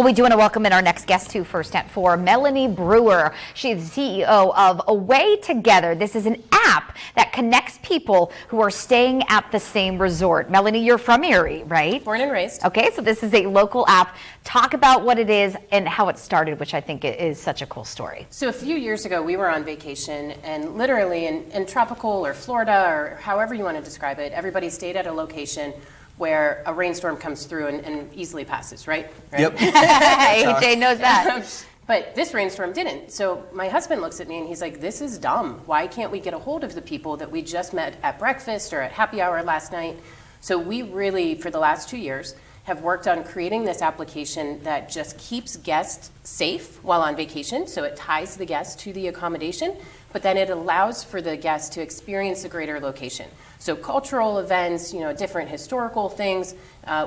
Well, we do want to welcome in our next guest too, first at 4, Melanie Brewer. She is the CEO of Away Together. This is an app that connects people who are staying at the same resort. Melanie, you're from Erie, right? Born and raised. Okay, so this is a local app. Talk about what it is and how it started, which I think is such a cool story. So a few years ago, we were on vacation, and literally in tropical or Florida or however you want to describe it, everybody stayed at a location where a rainstorm comes through and easily passes, right? Yep. AJ knows that. But this rainstorm didn't. So my husband looks at me and he's like, this is dumb. Why can't we get a hold of the people that we just met at breakfast or at happy hour last night? So we really, for the last 2 years, have worked on creating this application that just keeps guests safe while on vacation. So it ties the guest to the accommodation, but then it allows for the guest to experience a greater location. So cultural events, different historical things.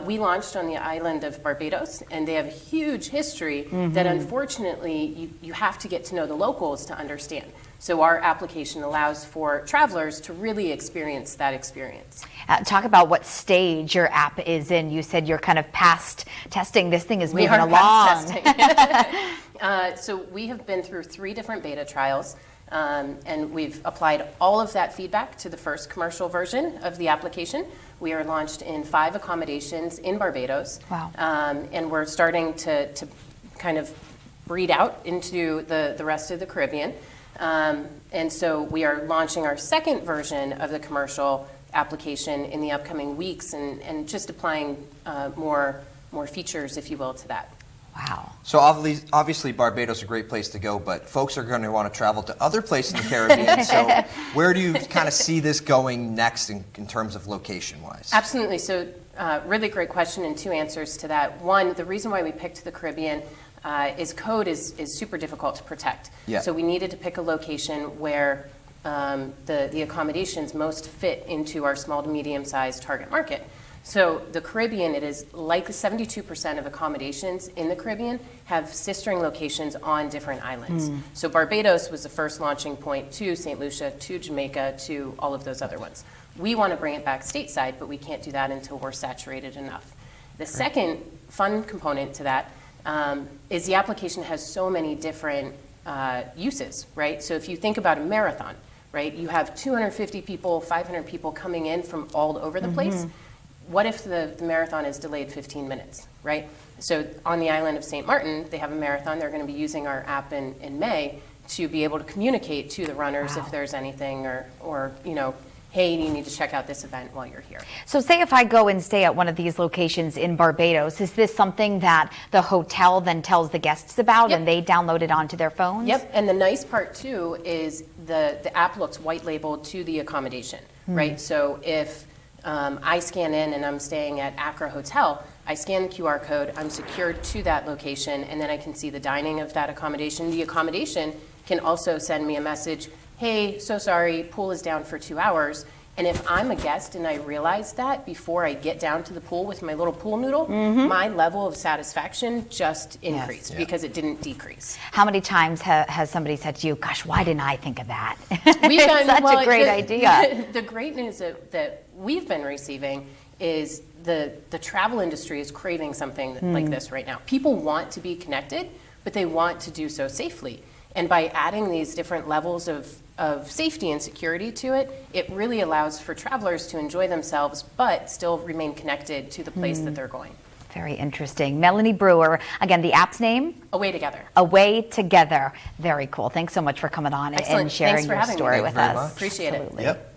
We launched on the island of Barbados, and they have a huge history that unfortunately you have to get to know the locals to understand. So our application allows for travelers to really experience that experience. Talk about what stage your app is in. You said you're kind of past testing. This thing is moving along. So we have been through 3 different beta trials. And we've applied all of that feedback to the first commercial version of the application. We are launched in 5 accommodations in Barbados. Wow. And we're starting to kind of breed out into the rest of the Caribbean. And so we are launching our second version of the commercial application in the upcoming weeks and just applying more features, if you will, to that. Wow. So obviously Barbados is a great place to go, but folks are going to want to travel to other places in the Caribbean. So where do you kind of see this going next in terms of location-wise? Absolutely. So really great question and 2 answers to that. One, the reason why we picked the Caribbean is code is super difficult to protect. Yeah. So we needed to pick a location where the accommodations most fit into our small to medium-sized target market. So the Caribbean, it is like 72% of accommodations in the Caribbean have sistering locations on different islands. So Barbados was the first launching point to St. Lucia, to Jamaica, to all of those other ones. We want to bring it back stateside, but we can't do that until we're saturated enough. The second fun component to that is the application has so many different uses, right? So if you think about a marathon, right, you have 250 people, 500 people coming in from all over the place. What if the marathon is delayed 15 minutes, right? So on the island of St. Martin, they have a marathon. They're going to be using our app in May to be able to communicate to the runners if there's anything or hey, you need to check out this event while you're here. So say if I go and stay at one of these locations in Barbados, is this something that the hotel then tells the guests about and they download it onto their phones? Yep, and the nice part too is the app looks white labeled to the accommodation, right? So if I scan in and I'm staying at Accra Hotel, I scan the QR code, I'm secured to that location, and then I can see the dining of that accommodation. The accommodation can also send me a message, hey, so sorry, pool is down for 2 hours. And if I'm a guest and I realize that before I get down to the pool with my little pool noodle, my level of satisfaction just increased because it didn't decrease. How many times has somebody said to you, gosh, why didn't I think of that? We've done, such a great idea. The great news that we've been receiving is the travel industry is craving something like this right now. People want to be connected, but they want to do so safely. And by adding these different levels of safety and security to it, it really allows for travelers to enjoy themselves, but still remain connected to the place that they're going. Very interesting. Melanie Brewer, again, the app's name? Away Together. Away Together. Very cool. Thanks so much for coming on and sharing Thanks for your having story me. with Thank you very us. much. Appreciate Absolutely. Yep.